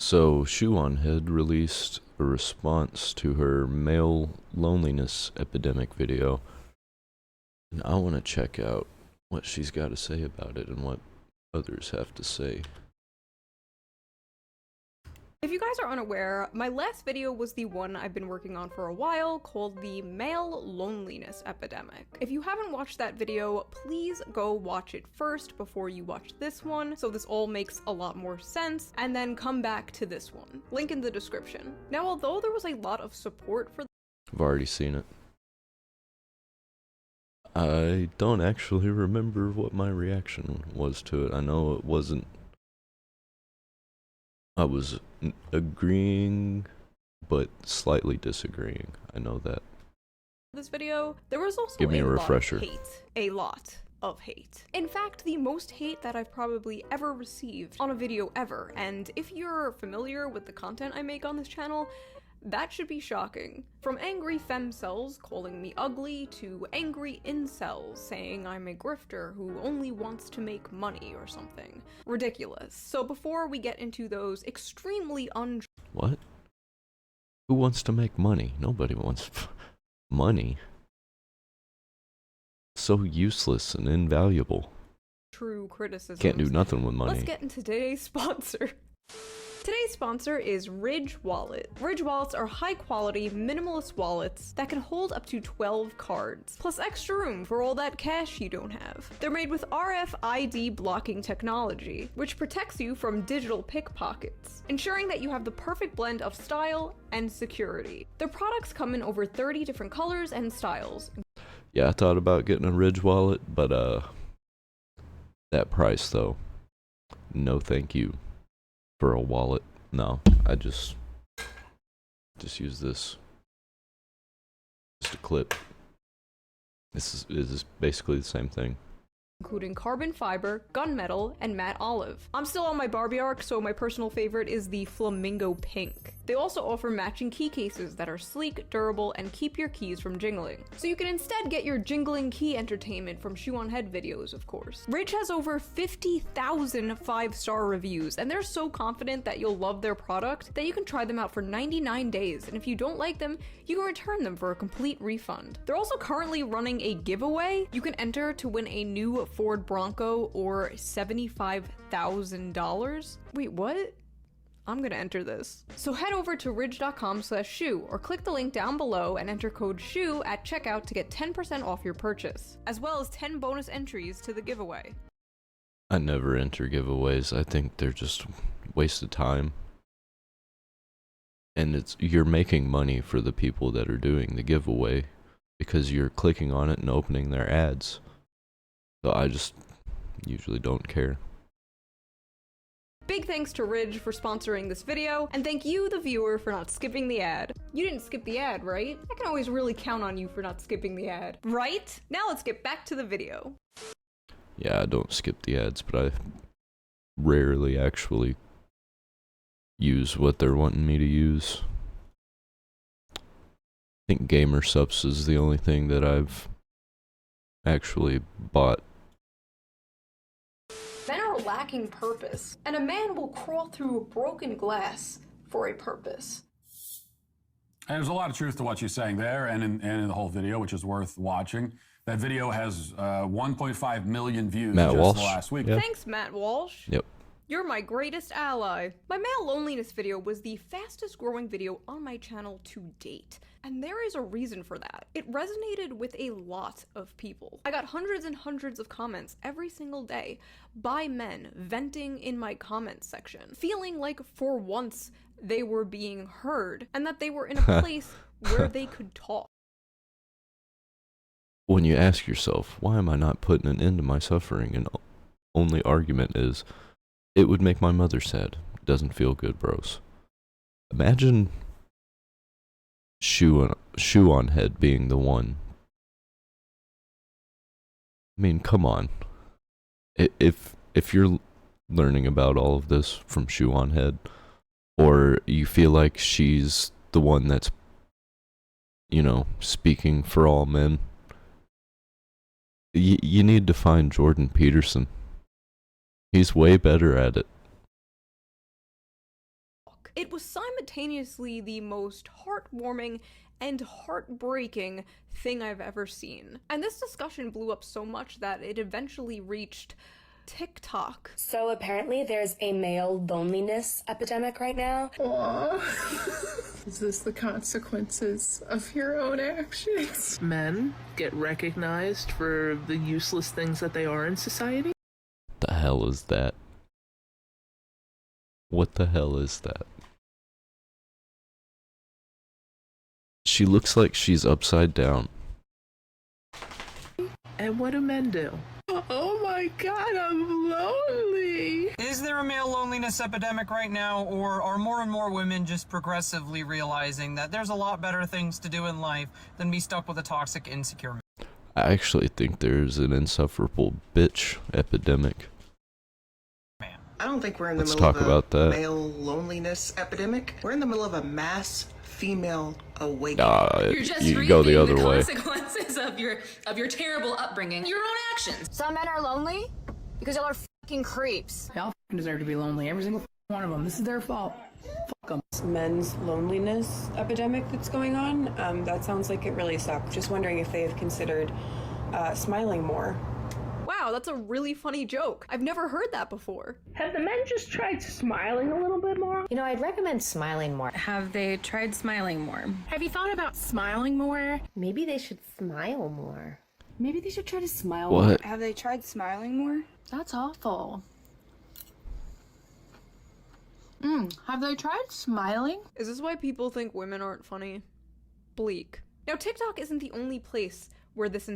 So, Shoe0nHead released a response to her male loneliness epidemic video, and I want to check out what she's got to say about it and what others have to say. If you guys are unaware, my last video was the one I've been working on for a while called the male loneliness epidemic. If you haven't watched that video, please go watch it first before you watch this one, so this all makes a lot more sense, and then come back to this one. Link in the description. Now, although there was a lot of support for I've already seen it. I don't actually remember what my reaction was to it. I know it wasn't. I was agreeing, but slightly disagreeing. I know that. this video, there was also Give me a refresher. lot of hate. A lot of hate. In fact, the most hate that I've probably ever received on a video ever, and if you're familiar with the content I make on this channel, that should be shocking. From angry femcells calling me ugly to angry incels saying I'm a grifter who only wants to make money or something. Ridiculous. So before we get into those extremely What? Who wants to make money? Nobody wants money. So useless and invaluable. true criticisms. Can't do nothing with money. Let's get into today's sponsor. Today's sponsor is Ridge Wallet. Ridge wallets are high-quality, minimalist wallets that can hold up to 12 cards, plus extra room for all that cash you don't have. They're made with RFID blocking technology, which protects you from digital pickpockets, ensuring that you have the perfect blend of style and security. Their products come in over 30 different colors and styles. Yeah, I thought about getting a Ridge wallet, but that price though. No thank you. For a wallet. No, I just use this. Just a clip. This is basically the same thing. Including carbon fiber, gunmetal, and matte olive. I'm still on my Barbie arc, so my personal favorite is the flamingo pink. They also offer matching key cases that are sleek, durable, and keep your keys from jingling. So you can instead get your jingling key entertainment from Shoe0nHead videos, of course. Ridge has over 50,000 5-star reviews, and they're so confident that you'll love their product that you can try them out for 99 days, and if you don't like them, you can return them for a complete refund. They're also currently running a giveaway. You can enter to win a new Ford Bronco or $75,000. Wait, what? I'm gonna enter this. So head over to ridge.com/shoe or click the link down below and enter code SHOE at checkout to get 10% off your purchase, as well as 10 bonus entries to the giveaway. I never enter giveaways. I think they're just waste of time. And you're making money for the people that are doing the giveaway because you're clicking on it and opening their ads. So I just usually don't care. Big thanks to Ridge for sponsoring this video, and thank you, the viewer, for not skipping the ad. You didn't skip the ad, right? I can always really count on you for not skipping the ad, right? Now let's get back to the video. Yeah, I don't skip the ads, but I rarely actually use what they're wanting me to use. I think Gamer Subs is the only thing that I've actually bought. Men are lacking purpose, and a man will crawl through broken glass for a purpose. And there's a lot of truth to what she's saying there and in the whole video, which is worth watching. That video has 1.5 million views Matt just Walsh. the last week. Yep. Thanks, Matt Walsh. Yep. You're my greatest ally. My male loneliness video was the fastest growing video on my channel to date, and there is a reason for that. It resonated with a lot of people. I got hundreds and hundreds of comments every single day by men venting in my comments section, feeling like for once they were being heard and that they were in a place where they could talk. When you ask yourself, why am I not putting an end to my suffering? And only argument is, it would make my mother sad. Doesn't feel good, bros. Imagine Shoe0nHead being the one. I mean, come on. If you're learning about all of this from Shoe0nHead, or you feel like she's the one that's, you know, speaking for all men, you need to find Jordan Peterson. He's way better at it. TikTok. It was simultaneously the most heartwarming and heartbreaking thing I've ever seen. And this discussion blew up so much that it eventually reached TikTok. So apparently there's a male loneliness epidemic right now. Aww. Is this the consequences of your own actions? Men get recognized for the useless things that they are in society. The hell is that? What the hell is that? She looks like she's upside down. And what do men do? Oh my god, I'm lonely! Is there a male loneliness epidemic right now, or are more and more women just progressively realizing that there's a lot better things to do in life than be stuck with a toxic, insecure man? I actually think there's an insufferable bitch epidemic. I don't think we're in the Let's middle talk of about a that. male loneliness epidemic. We're in the middle of a mass female awakening. You're just You go the other way. consequences of your terrible upbringing, your own actions. Some men are lonely because y'all are fucking creeps. They all deserve to be lonely. Every single one of them. This is their fault. Fuck them. Men's loneliness epidemic that's going on. That sounds like it really sucks. Just wondering if they have considered smiling more. Wow, that's a really funny joke. I've never heard that before. Have the men just tried smiling a little bit more? You know, I'd recommend smiling more. Have they tried smiling more? Have you thought about smiling more? Maybe they should smile more. Maybe they should try to smile What? more. Have they tried smiling more? That's awful. Have they tried smiling? Is this why people think women aren't funny? Bleak. Now, TikTok isn't the only place where this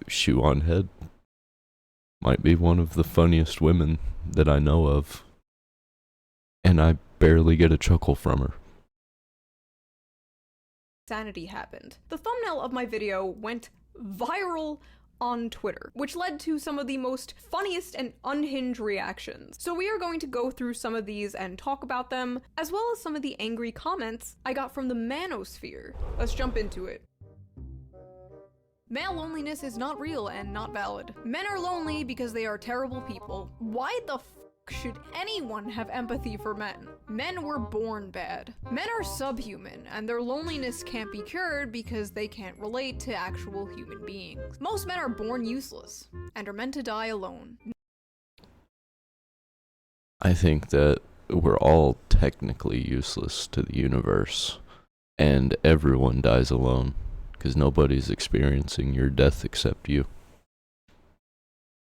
Shoe0nHead might be one of the funniest women that I know of, and I barely get a chuckle from her. insanity happened. The thumbnail of my video went viral on Twitter, which led to some of the most funniest and unhinged reactions. So we are going to go through some of these and talk about them, as well as some of the angry comments I got from the manosphere. Let's jump into it. Male loneliness is not real and not valid. Men are lonely because they are terrible people. Why the f should anyone have empathy for men? Men were born bad. Men are subhuman, and their loneliness can't be cured because they can't relate to actual human beings. Most men are born useless, and are meant to die alone. I think that we're all technically useless to the universe, and everyone dies alone, because nobody's experiencing your death except you.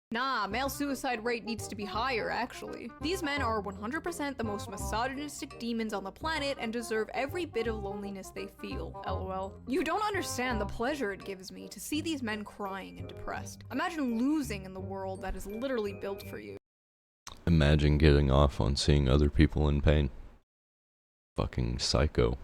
Nah, male suicide rate needs to be higher, actually. These men are 100% the most misogynistic demons on the planet and deserve every bit of loneliness they feel, lol. You don't understand the pleasure it gives me to see these men crying and depressed. Imagine losing in the world that is literally built for you. Imagine getting off on seeing other people in pain. Fucking psycho.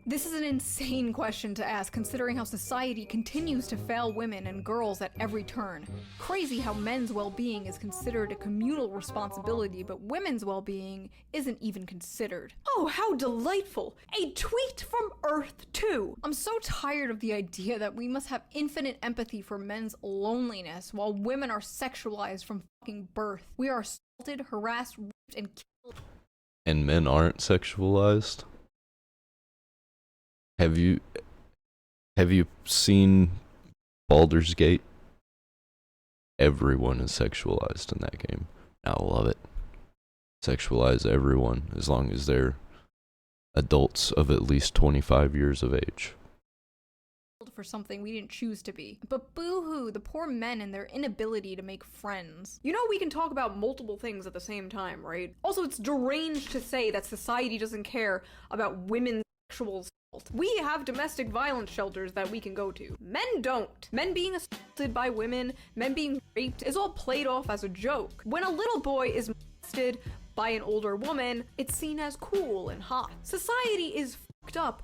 This is an insane question to ask, considering how society continues to fail women and girls at every turn. Crazy how men's well-being is considered a communal responsibility, but women's well-being isn't even considered. Oh, how delightful! A tweet from Earth 2! I'm so tired of the idea that we must have infinite empathy for men's loneliness, while women are sexualized from fucking birth. We are assaulted, harassed, raped, and killed. And men aren't sexualized? Have you seen Baldur's Gate? Everyone is sexualized in that game. I love it. Sexualize everyone as long as they're adults of at least 25 years of age. For something we didn't choose to be. But boo-hoo, the poor men and their inability to make friends. You know, we can talk about multiple things at the same time, right? Also, it's deranged to say that society doesn't care about women's sexual assault. We have domestic violence shelters that we can go to. Men don't. Men being assaulted by women, men being raped is all played off as a joke. When a little boy is molested by an older woman, it's seen as cool and hot. Society is fucked up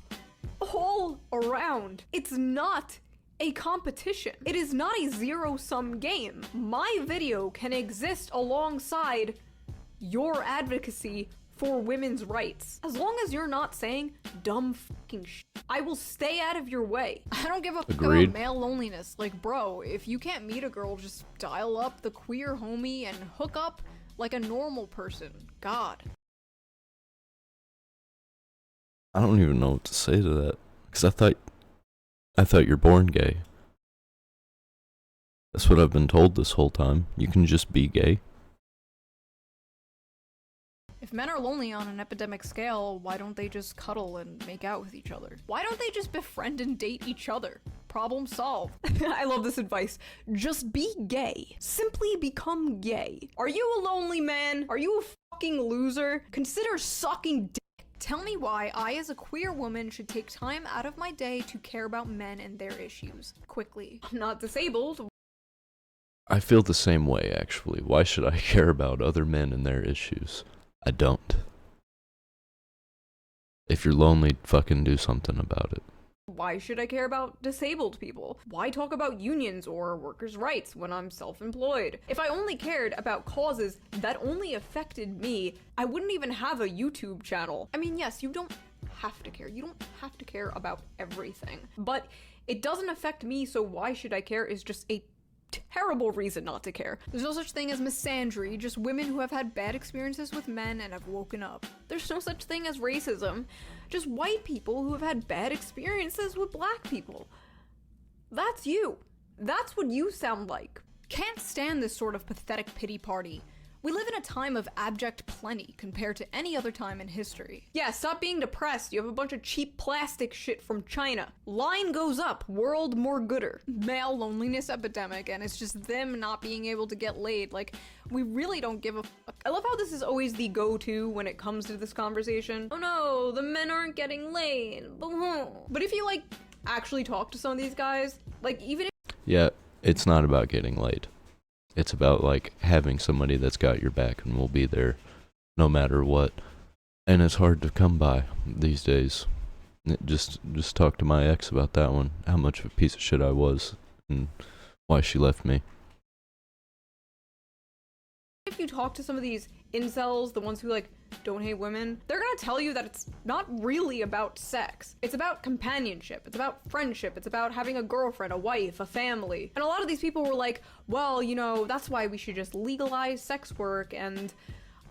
all around. It's not a competition. It is not a zero-sum game. My video can exist alongside your advocacy for women's rights. As long as you're not saying dumb fucking shit, I will stay out of your way. I don't give a fuck about male loneliness. Like, bro, if you can't meet a girl, just dial up the queer homie and hook up like a normal person. God. I don't even know what to say to that, because I thought you're born gay. That's what I've been told this whole time. You can just be gay. If men are lonely on an epidemic scale, why don't they just cuddle and make out with each other? Why don't they just befriend and date each other? Problem solved. I love this advice. Just be gay. Simply become gay. Are you a lonely man? Are you a fucking loser? Consider sucking dick. Tell me why I, as a queer woman, should take time out of my day to care about men and their issues. Quickly. I'm not disabled. I feel the same way, actually. Why should I care about other men and their issues? I don't. If you're lonely, fucking do something about it. Why should I care about disabled people? Why talk about unions or workers' rights when I'm self-employed? If I only cared about causes that only affected me, I wouldn't even have a YouTube channel. I mean, yes, you don't have to care. You don't have to care about everything. But it doesn't affect me, so why should I care is just a terrible reason not to care. There's no such thing as misandry, just women who have had bad experiences with men and have woken up. There's no such thing as racism, just white people who have had bad experiences with black people. That's you. That's what you sound like. Can't stand this sort of pathetic pity party. We live in a time of abject plenty compared to any other time in history. Yeah, stop being depressed. You have a bunch of cheap plastic shit from China. Line goes up, world more gooder. Male loneliness epidemic, and it's just them not being able to get laid. Like, we really don't give a fuck. I love how this is always the go-to when it comes to this conversation. Oh no, the men aren't getting laid. But if you, like, actually talk to some of these guys, like, even if— Yeah, it's not about getting laid. It's about, like, having somebody that's got your back and will be there no matter what. And it's hard to come by these days. Just talk to my ex about that one. How much of a piece of shit I was and why she left me. if you talk to some of these incels, the ones who like don't hate women, they're gonna tell you that it's not really about sex. It's about companionship. It's about friendship. It's about having a girlfriend, a wife, a family. And a lot of these people were like, well, you know, that's why we should just legalize sex work. And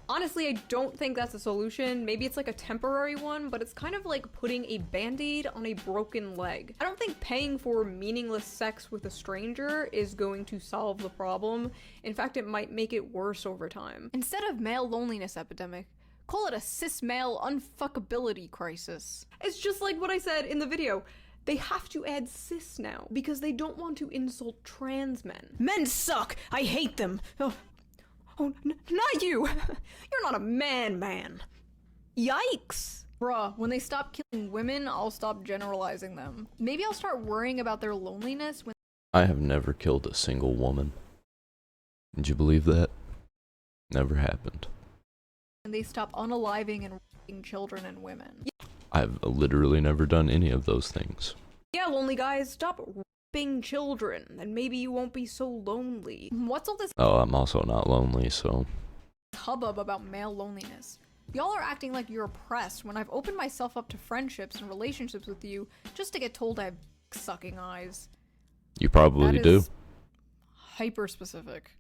honestly, I don't think that's a solution. Maybe it's like a temporary one, but it's kind of like putting a band-aid on a broken leg. I don't think paying for meaningless sex with a stranger is going to solve the problem. In fact, it might make it worse over time. Instead of male loneliness epidemic, call it a cis male unfuckability crisis. It's just like what I said in the video. They have to add cis now because they don't want to insult trans men. Men suck! I hate them! Oh, not you! You're not a man. Yikes! Bruh, when they stop killing women, I'll stop generalizing them. Maybe I'll start worrying about their loneliness when— I have never killed a single woman. Did you believe that? Never happened. they stop unaliving and raping children and women. I've literally never done any of those things. Yeah, lonely guys, stop raping children, and maybe you won't be so lonely. What's all this Oh, I'm also not lonely, so... hubbub about male loneliness? Y'all are acting like you're oppressed when I've opened myself up to friendships and relationships with you just to get told I have sucking eyes. You probably That do. is hyper-specific.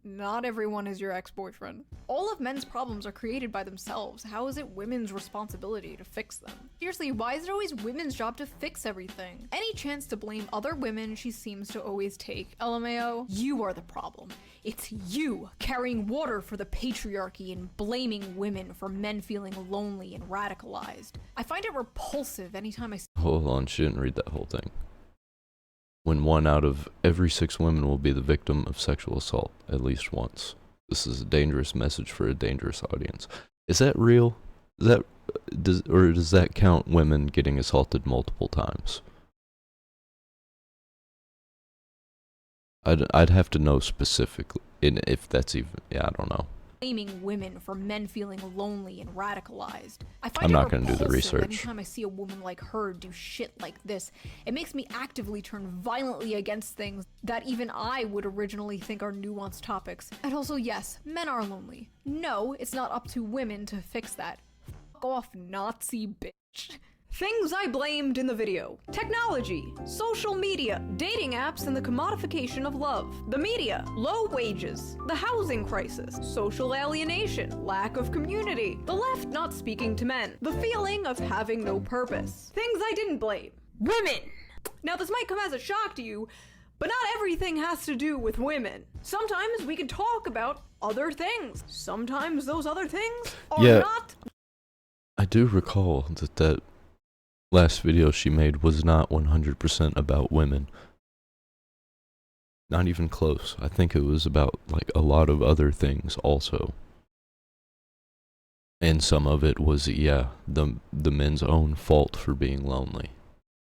Not everyone is your ex-boyfriend. All of men's problems are created by themselves. How is it women's responsibility to fix them? Seriously, why is it always women's job to fix everything? Any chance to blame other women she seems to always take. LMAO, you are the problem. It's you carrying water for the patriarchy and blaming women for men feeling lonely and radicalized. I find it repulsive anytime I see— Hold on, she didn't read that whole thing. When 1 out of every 6 women will be the victim of sexual assault at least once. This is a dangerous message for a dangerous audience. Is that real? Does that count women getting assaulted multiple times? I'd have to know specifically, if that's even, yeah, I don't know. blaming women for men feeling lonely and radicalized. I find I'm it not gonna do the repulsive research. anytime I see a woman like her do shit like this. It makes me actively turn violently against things that even I would originally think are nuanced topics. And also, yes, men are lonely. No, it's not up to women to fix that. Fuck off, Nazi bitch. Things I blamed in the video: technology, social media, dating apps, and the commodification of love. The media, low wages, the housing crisis, social alienation, lack of community, the left not speaking to men, the feeling of having no purpose. Things I didn't blame: women. Now this might come as a shock to you, but not everything has to do with women. Sometimes we can talk about other things. Sometimes those other things are not. I do recall that last video she made was not 100% about women. Not even close. I think it was about like a lot of other things also. And some of it was, the men's own fault for being lonely.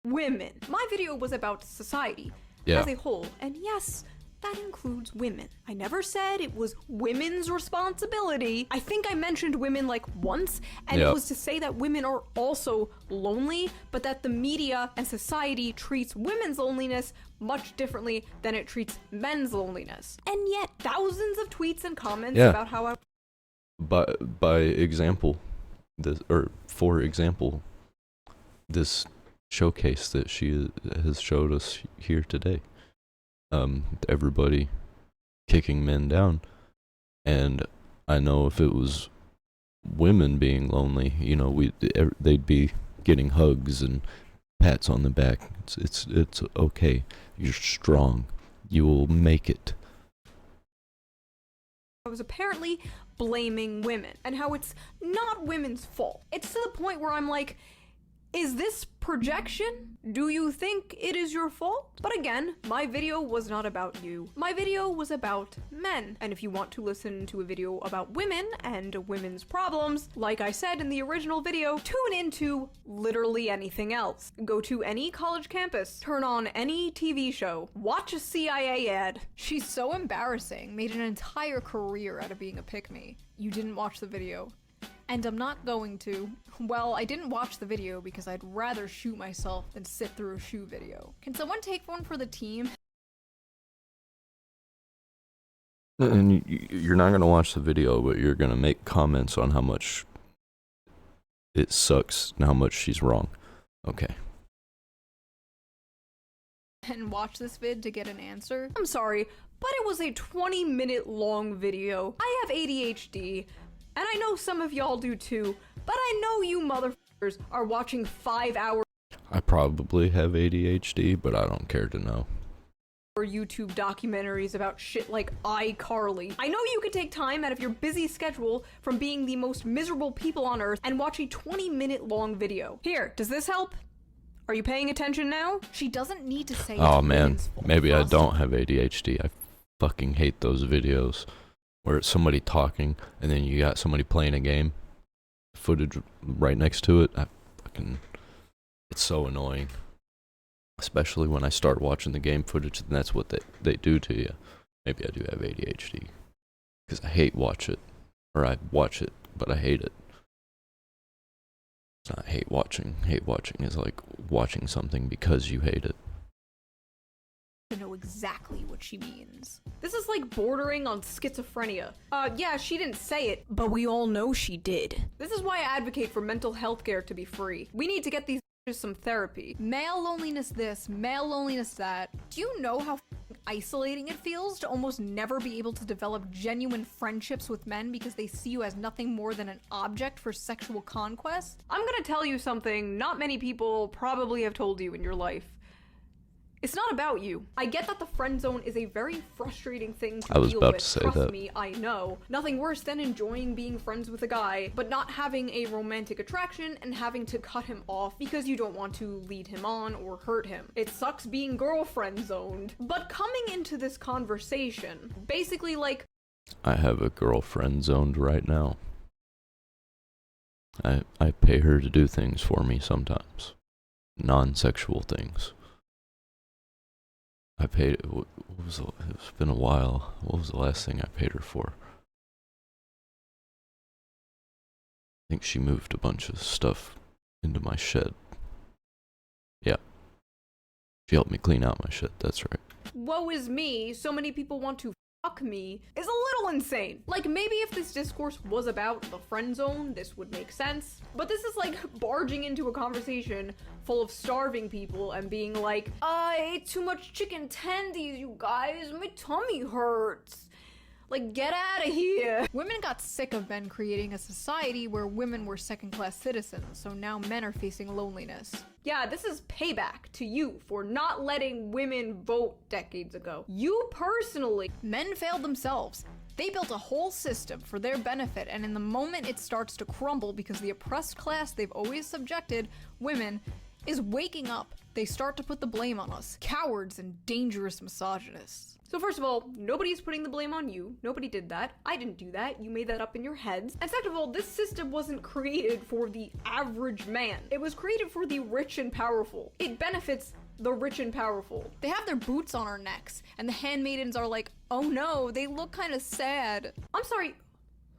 Women. My video was about society as a whole, and yes, that includes women. I never said it was women's responsibility. I think I mentioned women like once, and it was to say that women are also lonely, but that the media and society treats women's loneliness much differently than it treats men's loneliness. And yet, thousands of tweets and comments about how By example, for example, this showcase that she has showed us here today. Everybody kicking men down, and I know if it was women being lonely, they'd be getting hugs and pats on the back. It's okay. You're strong. You will make it. I was apparently blaming women, and how it's not women's fault. It's to the point where I'm like, is this projection? Do you think it is your fault? But again, my video was not about you. My video was about men. And if you want to listen to a video about women and women's problems, like I said in the original video, tune into literally anything else. Go to any college campus, turn on any TV show, watch a CIA ad. She's so embarrassing, made an entire career out of being a pick-me. You didn't watch the video. And I'm not going to. Well, I didn't watch the video because I'd rather shoot myself than sit through a shoe video. Can someone take one for the team? And you're not going to watch the video, but you're going to make comments on how much it sucks and how much she's wrong. Okay. And watch this vid to get an answer? I'm sorry, but it was a 20-minute long video. I have ADHD. And I know some of y'all do too, but I know you motherfuckers are watching 5 hours. I probably have ADHD, but I don't care to know. YouTube documentaries about shit like iCarly. I know you could take time out of your busy schedule from being the most miserable people on earth and watch a 20-minute long video. Here, does this help? Are you paying attention now? She doesn't need to say Oh man, maybe I don't have ADHD. I fucking hate those videos where it's somebody talking and then you got somebody playing a game, footage right next to it. It's so annoying. Especially when I start watching the game footage and that's what they do to you. Maybe I do have ADHD. Because I hate watch it. Or I watch it, but I hate it. It's not hate watching. Hate watching is like watching something because you hate it. To know exactly what she means. This is like bordering on schizophrenia. Yeah, she didn't say it, but we all know she did. This is why I advocate for mental health care to be free. We need to get these some therapy. Male loneliness this, male loneliness that. Do you know how isolating it feels to almost never be able to develop genuine friendships with men because they see you as nothing more than an object for sexual conquest? I'm gonna tell you something not many people probably have told you in your life. It's not about you. I get that the friend zone is a very frustrating thing to deal with. Trust me, I know. Nothing worse than enjoying being friends with a guy, but not having a romantic attraction and having to cut him off because you don't want to lead him on or hurt him. It sucks being girlfriend zoned. But coming into this conversation, basically like, I have a girlfriend zoned right now. I pay her to do things for me sometimes. Non-sexual things. I paid, it's been a while. What was the last thing I paid her for? I think she moved a bunch of stuff into my shed. Yeah. She helped me clean out my shed, that's right. woe is me, so many people want to fuck me is a little insane. Like, maybe if this discourse was about the friend zone, this would make sense. But this is like barging into a conversation full of starving people and being like, I ate too much chicken tendies, you guys, my tummy hurts. Like, get out of here. Women got sick of men creating a society where women were second-class citizens, so now men are facing loneliness. Yeah, this is payback to you for not letting women vote decades ago. You personally. Men failed themselves. They built a whole system for their benefit, and in the moment it starts to crumble because the oppressed class they've always subjected, women, is waking up. They start to put the blame on us, cowards and dangerous misogynists. So first of all, nobody's putting the blame on you. Nobody did that. I didn't do that. You made that up in your heads. And second of all, this system wasn't created for the average man. It was created for the rich and powerful. It benefits the rich and powerful. They have their boots on our necks, and the handmaidens are like, oh no, they look kind of sad. I'm sorry,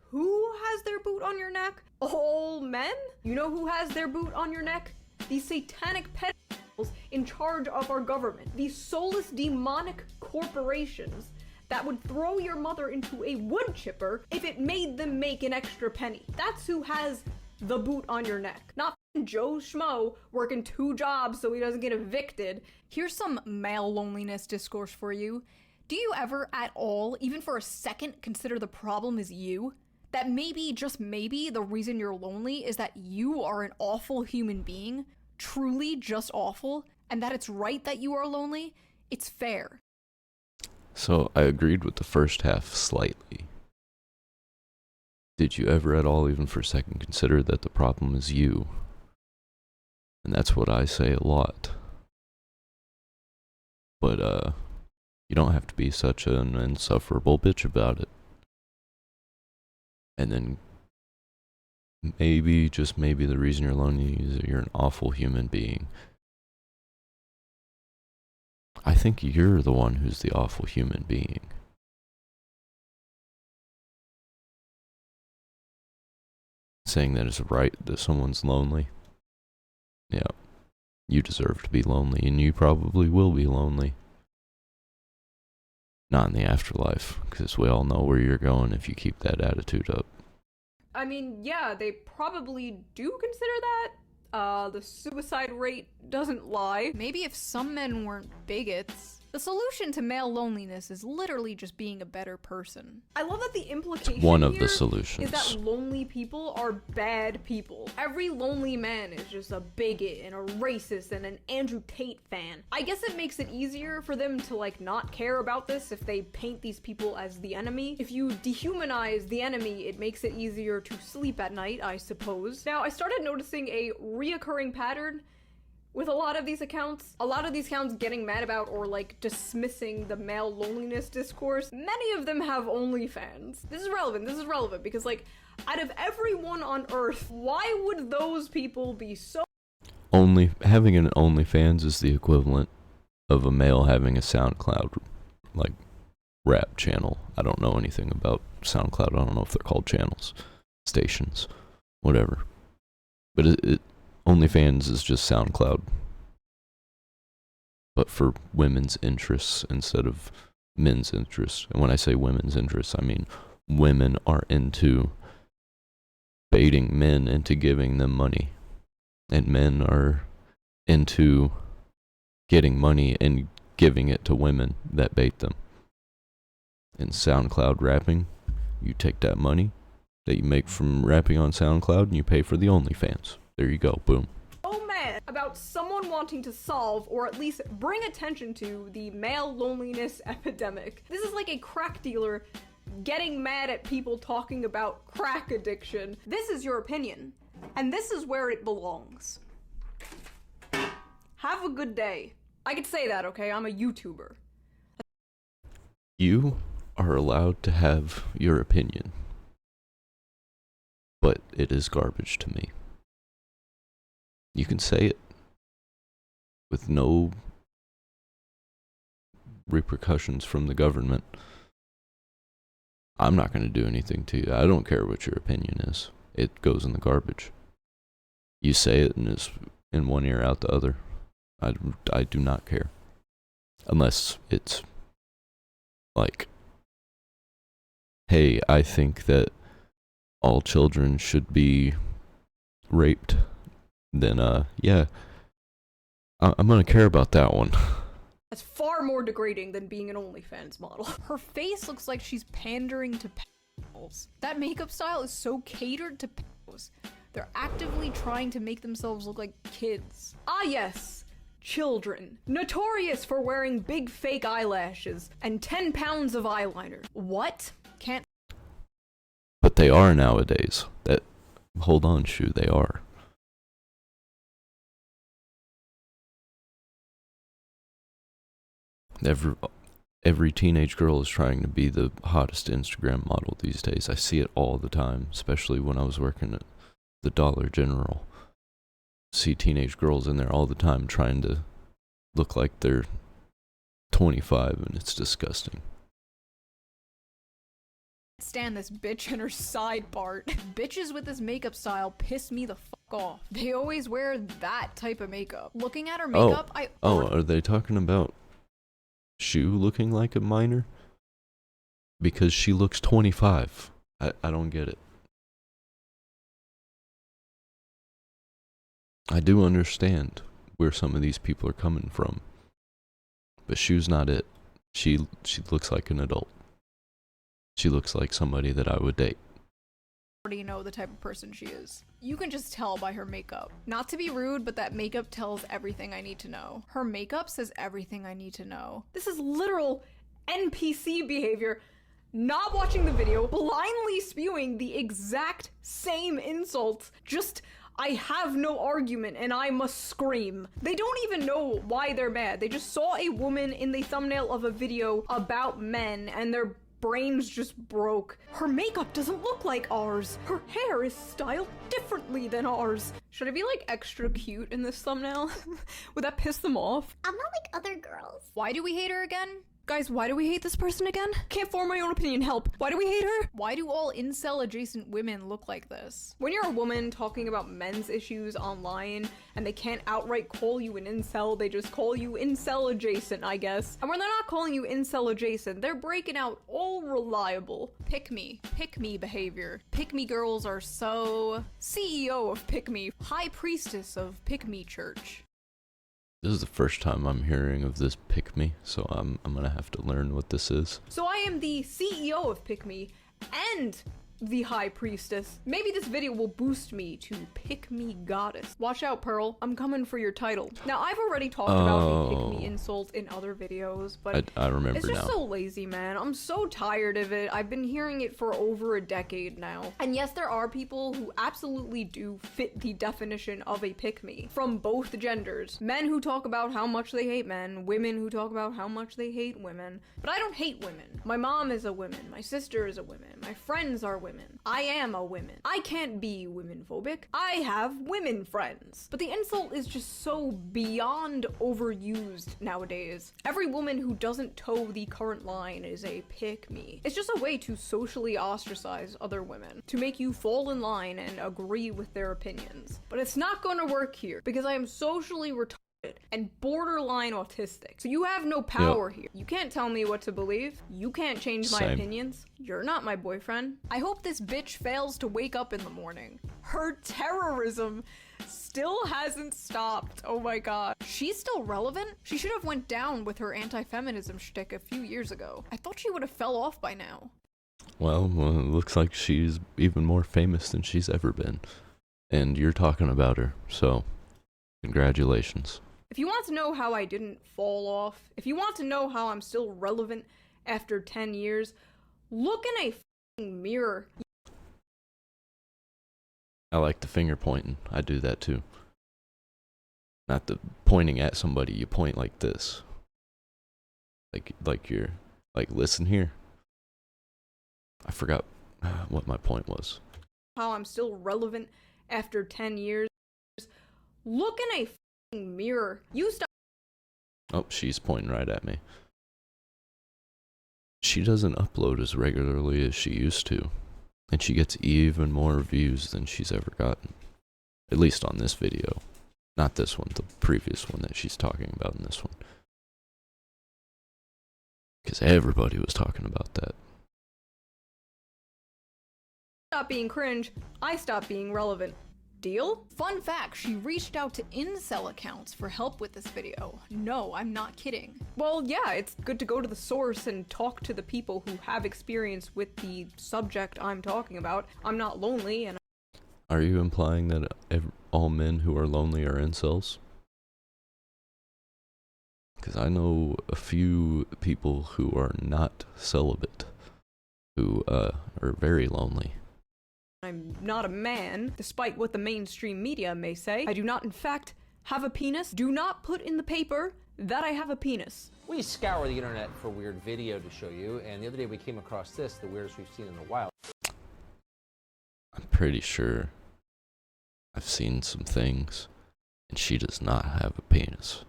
who has their boot on your neck? All men? You know who has their boot on your neck? The satanic pedophiles in charge of our government. These soulless demonic corporations that would throw your mother into a wood chipper if it made them make an extra penny. That's who has the boot on your neck. Not Joe Schmo working 2 jobs so he doesn't get evicted. Here's some male loneliness discourse for you. Do you ever at all, even for a second, consider the problem is you? That maybe, just maybe, the reason you're lonely is that you are an awful human being? Truly just awful? And that it's right that you are lonely? It's fair. So I agreed with the first half slightly. Did you ever at all, even for a second, consider that the problem is you? And that's what I say a lot. But, you don't have to be such an insufferable bitch about it. And then, maybe, just maybe, the reason you're lonely is that you're an awful human being. I think you're the one who's the awful human being. Saying that it's right that someone's lonely. Yeah. You deserve to be lonely, and you probably will be lonely. Not in the afterlife, because we all know where you're going if you keep that attitude up. I mean, yeah, they probably do consider that. The suicide rate doesn't lie. Maybe if some men weren't bigots. The solution to male loneliness is literally just being a better person. I love that the implication It's one of here the solutions. is that lonely people are bad people. Every lonely man is just a bigot and a racist and an Andrew Tate fan. I guess it makes it easier for them to like not care about this if they paint these people as the enemy. If you dehumanize the enemy, it makes it easier to sleep at night, I suppose. Now, I started noticing a reoccurring pattern with a lot of these accounts. A lot of these accounts getting mad about or like dismissing the male loneliness discourse. Many of them have OnlyFans. This is relevant because like out of everyone on earth, why would those people be so Having an OnlyFans is the equivalent of a male having a SoundCloud like rap channel. I don't know anything about SoundCloud. I don't know if they're called channels, stations, whatever. But OnlyFans is just SoundCloud, but for women's interests instead of men's interests. And when I say women's interests, I mean women are into baiting men into giving them money, and men are into getting money and giving it to women that bait them. In SoundCloud rapping, you take that money that you make from rapping on SoundCloud and you pay for the OnlyFans. There you go, boom. mad about someone wanting to solve or at least bring attention to the male loneliness epidemic. This is like a crack dealer getting mad at people talking about crack addiction. This is your opinion, and this is where it belongs. Have a good day. I could say that, okay? I'm a YouTuber. You are allowed to have your opinion, but it is garbage to me. You can say it with no repercussions from the government. I'm not going to do anything to you. I don't care what your opinion is. It goes in the garbage. You say it and it's in one ear out the other. I do not care. Unless it's like hey, I think that all children should be raped, then yeah, I'm gonna care about that one. That's far more degrading than being an OnlyFans model. Her face looks like she's pandering to pedos. That makeup style is so catered to pedos. They're actively trying to make themselves look like kids. Ah yes, children. Notorious for wearing big fake eyelashes and 10 pounds of eyeliner. What? Can't. But they are nowadays. Hold on, Shoe, they are. Every teenage girl is trying to be the hottest Instagram model these days. I see it all the time, especially when I was working at the Dollar General. See teenage girls in there all the time trying to look like they're 25, and it's disgusting. Stand this bitch and her side part. Bitches with this makeup style piss me the fuck off. They always wear that type of makeup. Looking at her makeup, are they talking about Shoe looking like a minor? Because she looks 25. I don't get it. I do understand where some of these people are coming from, but Shoe's not it. She looks like an adult. She looks like somebody that I would date. Already know the type of person she is. You can just tell by her makeup. Not to be rude, but that makeup tells everything I need to know. Her makeup says everything I need to know. This is literal NPC behavior. Not watching the video, blindly spewing the exact same insults. Just, I have no argument and I must scream. They don't even know why they're mad. They just saw a woman in the thumbnail of a video about men and their brains just broke. Her makeup doesn't look like ours. Her hair is styled differently than ours. Should I be like extra cute in this thumbnail? Would that piss them off? I'm not like other girls. Why do we hate her again? Guys, why do we hate this person again? Can't form my own opinion, help. Why do we hate her? Why do all incel adjacent women look like this? When you're a woman talking about men's issues online and they can't outright call you an incel, they just call you incel adjacent, I guess. And when they're not calling you incel adjacent, they're breaking out all reliable. Pick me behavior. Pick me girls are so CEO of Pick Me, high priestess of Pick Me church. This is the first time I'm hearing of this Pick Me, so I'm gonna have to learn what this is. So I am the CEO of Pick Me and the High Priestess. Maybe this video will boost me to Pick Me Goddess. Watch out, Pearl. I'm coming for your title. Now, I've already talked about the Pick Me insult in other videos, but I remember it's just now. so lazy, man. I'm so tired of it. I've been hearing it for over a decade now. And yes, there are people who absolutely do fit the definition of a Pick Me from both genders. Men who talk about how much they hate men, women who talk about how much they hate women. But I don't hate women. My mom is a woman. My sister is a woman. My friends are women. I am a woman. I can't be women phobic. I have women friends. But the insult is just so beyond overused nowadays. Every woman who doesn't toe the current line is a pick me. It's just a way to socially ostracize other women, to make you fall in line and agree with their opinions. But it's not gonna work here because I am socially retarded and borderline autistic. So you have no power here. You can't tell me what to believe. You can't change my opinions. You're not my boyfriend. I hope this bitch fails to wake up in the morning. Her terrorism still hasn't stopped. Oh my god. She's still relevant? She should have went down with her anti-feminism shtick a few years ago. I thought she would have fell off by now. Well, it looks like she's even more famous than she's ever been. And you're talking about her, so congratulations. If you want to know how I didn't fall off, if you want to know how I'm still relevant after 10 years, look in a f***ing mirror. I like the finger pointing. I do that too. Not the pointing at somebody, you point like this. Like you're, like, listen here. I forgot what my point was. How I'm still relevant after 10 years. Look in a f***ing mirror. You stop. Oh, she's pointing right at me. She doesn't upload as regularly as she used to. And she gets even more views than she's ever gotten. At least on this video. Not this one, the previous one that she's talking about in this one. Because everybody was talking about that. stop being cringe, I stop being relevant. Deal? Fun fact, she reached out to incel accounts for help with this video. No, I'm not kidding. Well, yeah, it's good to go to the source and talk to the people who have experience with the subject I'm talking about. I'm not lonely, and Are you implying that all men who are lonely are incels? Because I know a few people who are not celibate, who are very lonely. I'm not a man, despite what the mainstream media may say. I do not, in fact, have a penis. Do not put in the paper that I have a penis. We scour the internet for weird video to show you, and the other day we came across this, the weirdest we've seen in a while. I'm pretty sure I've seen some things, and she does not have a penis.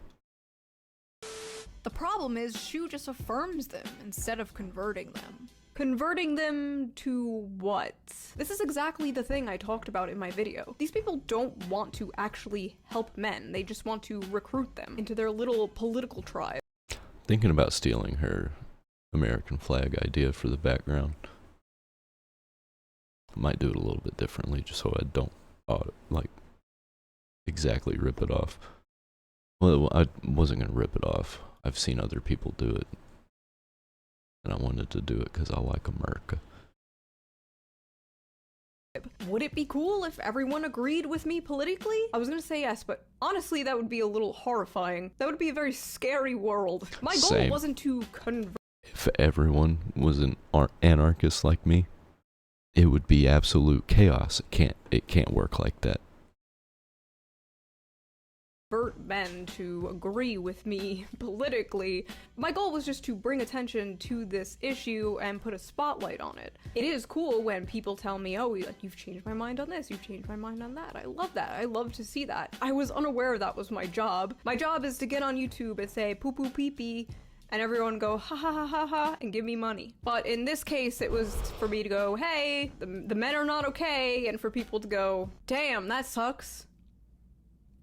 The problem is Shoe just affirms them instead of converting them. Converting them to what? This is exactly the thing I talked about in my video. These people don't want to actually help men. They just want to recruit them into their little political tribe. Thinking about stealing her American flag idea for the background. I might do it a little bit differently just so I don't, like, exactly rip it off. Well, I wasn't going to rip it off. I've seen other people do it. And I wanted to do it because I like America. Would it be cool if everyone agreed with me politically? I was gonna say yes, but honestly that would be a little horrifying. That would be a very scary world. My goal Same. wasn't to convert. If everyone was an anarchist like me, it would be absolute chaos. It can't work like that. Men to agree with me politically. My goal was just to bring attention to this issue and put a spotlight on it. It is cool when people tell me, oh, you've changed my mind on this, you've changed my mind on that. I love that. I love to see that. I was unaware that was my job. My job is to get on YouTube and say poo poo pee pee, and everyone go ha ha ha ha ha and give me money. But in this case, it was for me to go, hey, the men are not okay, and for people to go, damn, that sucks,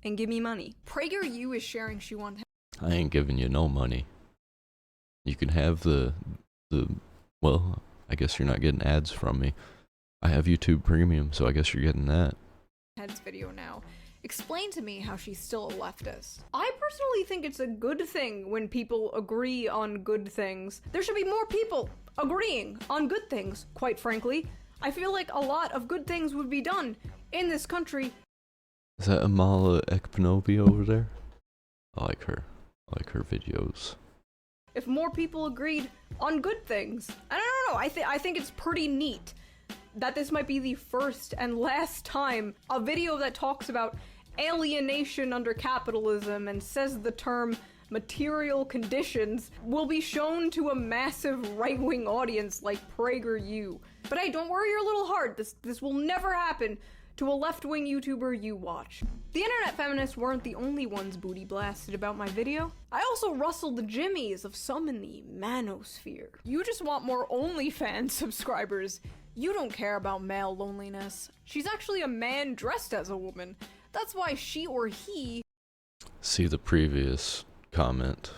and give me money. PragerU is sharing Shoe0nHead's. I ain't giving you no money. You can have well, I guess you're not getting ads from me. I have YouTube Premium, so I guess you're getting that. Video now. Explain to me how she's still a leftist. I personally think it's a good thing when people agree on good things. There should be more people agreeing on good things, quite frankly. I feel like a lot of good things would be done in this country. Is that Amala Ekpanobi over there? I like her. I like her videos. If more people agreed on good things. I don't know, I think it's pretty neat that this might be the first and last time a video that talks about alienation under capitalism and says the term material conditions will be shown to a massive right-wing audience like PragerU. But hey, don't worry your little heart, this will never happen to a left-wing YouTuber you watch. The internet feminists weren't the only ones booty blasted about my video. I also rustled the jimmies of some in the manosphere. You just want more OnlyFans subscribers. You don't care about male loneliness. She's actually a man dressed as a woman. That's why she or he See the previous comment.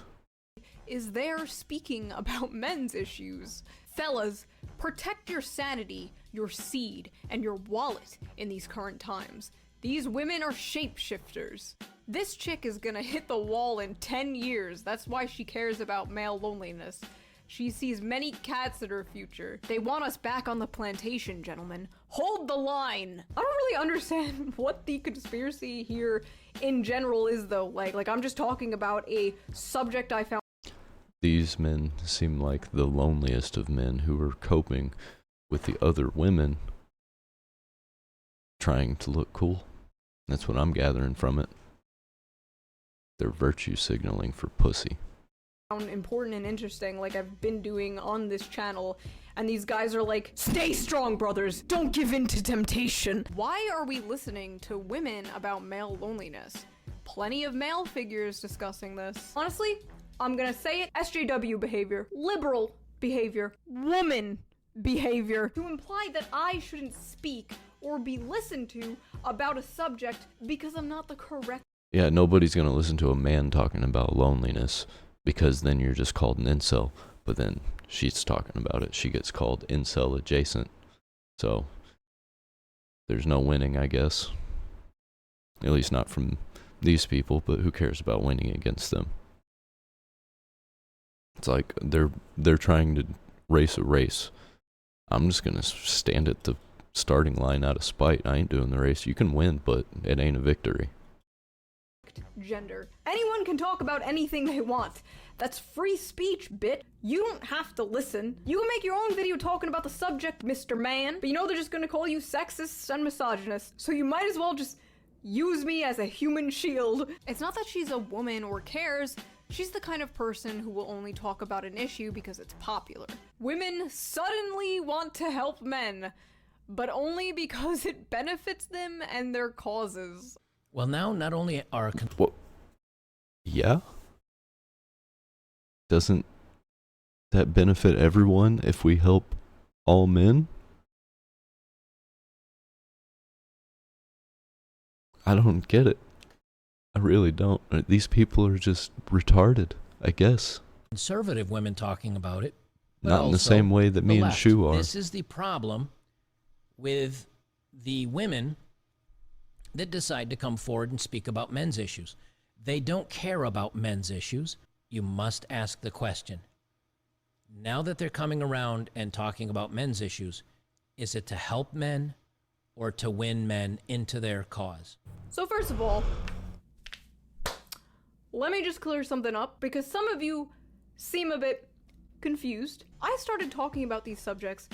is there speaking about men's issues. Fellas, protect your sanity, your seed, and your wallet in these current times. These women are shapeshifters. This chick is gonna hit the wall in 10 years. That's why she cares about male loneliness. She sees many cats in her future. They want us back on the plantation, gentlemen. Hold the line! I don't really understand what the conspiracy here in general is though. Like I'm just talking about a subject I found. These men seem like the loneliest of men who are coping with the other women trying to look cool. That's what I'm gathering from it. They're virtue signaling for pussy. Important and interesting, like I've been doing on this channel, and these guys are like, stay strong, brothers, don't give in to temptation. Why are we listening to women about male loneliness? Plenty of male figures discussing this. Honestly, I'm gonna say it, SJW behavior, liberal behavior, woman behavior, to imply that I shouldn't speak or be listened to about a subject because I'm not the correct. Yeah, nobody's gonna listen to a man talking about loneliness, because then you're just called an incel. But then she's talking about it, she gets called incel adjacent. So there's no winning, I guess. At least not from these people, but who cares about winning against them? It's like they're trying to race a race. I'm just gonna stand at the starting line out of spite. I ain't doing the race. You can win, but it ain't a victory. Gender. Anyone can talk about anything they want. That's free speech, bitch. You don't have to listen. You can make your own video talking about the subject, Mr. Man, but you know they're just gonna call you sexist and misogynist, so you might as well just use me as a human shield. It's not that she's a woman or cares. She's the kind of person who will only talk about an issue because it's popular. Women suddenly want to help men, but only because it benefits them and their causes. Well, now not only are... Well, yeah? Doesn't that benefit everyone if we help all men? I don't get it. I really don't. These people are just retarded, I guess. Conservative women talking about it. Not in the same way that me and Shoe are. This is the problem with the women that decide to come forward and speak about men's issues. They don't care about men's issues. You must ask the question. Now that they're coming around and talking about men's issues, is it to help men or to win men into their cause? So first of all, let me just clear something up, because some of you seem a bit confused. I started talking about these subjects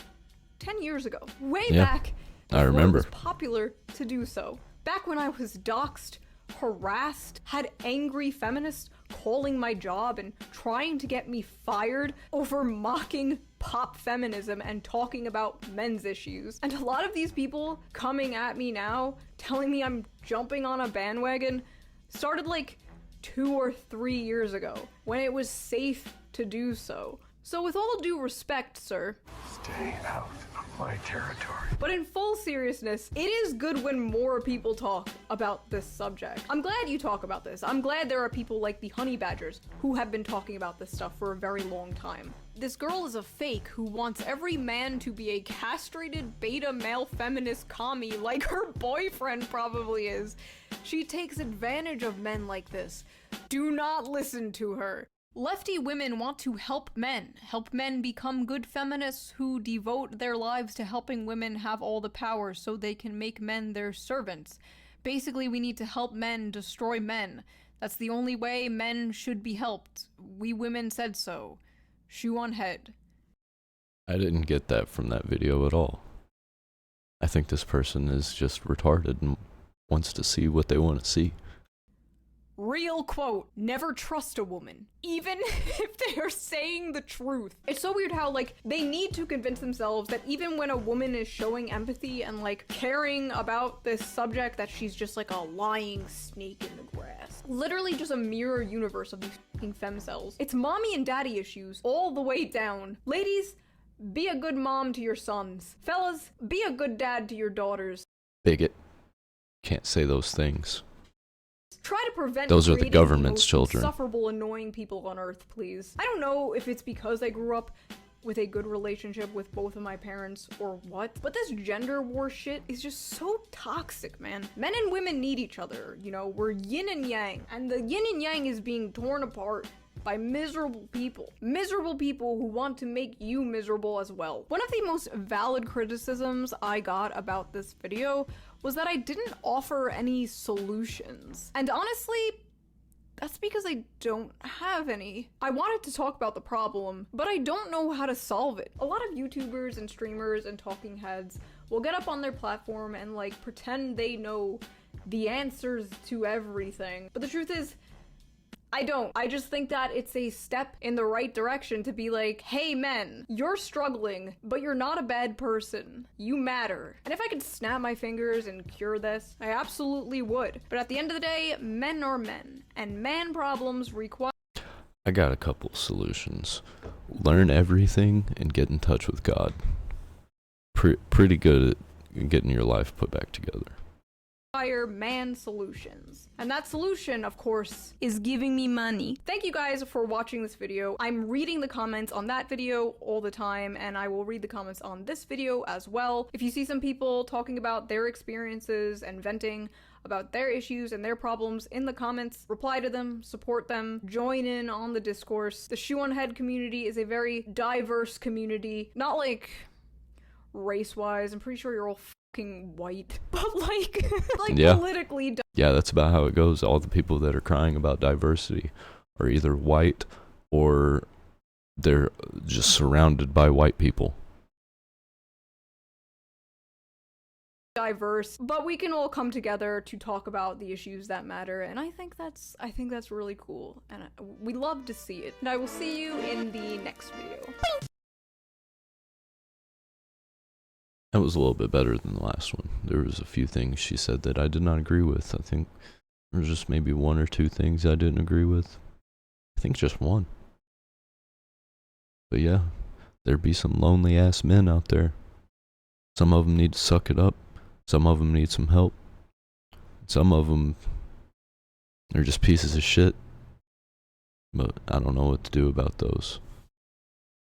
10 years ago, way back I remember. It was popular to do so. Back when I was doxxed, harassed, had angry feminists calling my job and trying to get me fired over mocking pop feminism and talking about men's issues. And a lot of these people coming at me now, telling me I'm jumping on a bandwagon, started like 2 or 3 years ago, when it was safe to do so. So with all due respect, sir, stay out of my territory. But in full seriousness, it is good when more people talk about this subject. I'm glad you talk about this. I'm glad there are people like the honey badgers who have been talking about this stuff for a very long time. This girl is a fake who wants every man to be a castrated beta male feminist commie like her boyfriend probably is. She takes advantage of men like this. Do not listen to her. Lefty women want to help men become good feminists who devote their lives to helping women have all the power so they can make men their servants. Basically, we need to help men destroy men. That's the only way men should be helped. We women said so. Shoe0nHead. I didn't get that from that video at all. I think this person is just retarded and wants to see what they want to see. Real quote, never trust a woman, even if they are saying the truth. It's so weird how, like, they need to convince themselves that even when a woman is showing empathy and, like, caring about this subject, that she's just like a lying snake in the grass. Literally just a mirror universe of these fucking femcells. It's mommy and daddy issues all the way down. Ladies, be a good mom to your sons. Fellas, be a good dad to your daughters. Bigot. Can't say those things. Try to prevent those are the creating government's most children. Insufferable, annoying people on earth, please. I don't know if it's because I grew up with a good relationship with both of my parents or what, but this gender war shit is just so toxic, man. Men and women need each other, you know, we're yin and yang, and the yin and yang is being torn apart by miserable people who want to make you miserable as well. One of the most valid criticisms I got about this video was that I didn't offer any solutions. And honestly, that's because I don't have any. I wanted to talk about the problem, but I don't know how to solve it. A lot of YouTubers and streamers and talking heads will get up on their platform and like pretend they know the answers to everything. But the truth is, I don't. I just think that it's a step in the right direction to be like, hey men, you're struggling, but you're not a bad person. You matter. And if I could snap my fingers and cure this, I absolutely would. But at the end of the day, men are men, and man problems require— I got a couple solutions. Learn everything and get in touch with God. Pretty good at getting your life put back together. hire man solutions. And that solution, of course, is giving me money. Thank you guys for watching this video. I'm reading the comments on that video all the time, and I will read the comments on this video as well. If you see some people talking about their experiences and venting about their issues and their problems in the comments, reply to them, support them, join in on the discourse. The Shoe0nHead community is a very diverse community, not like race-wise, I'm pretty sure you're all fucking white, but like, yeah. Politically. Yeah, that's about how it goes. All the people that are crying about diversity are either white or they're just surrounded by white people. Diverse, but we can all come together to talk about the issues that matter, and I think that's really cool, and we love to see it. And I will see you in the next video. That was a little bit better than the last one. There was a few things she said that I did not agree with. I think there was just maybe one or two things I didn't agree with. I think just one. But yeah, there be some lonely ass men out there. Some of them need to suck it up. Some of them need some help. Some of them are just pieces of shit. But I don't know what to do about those.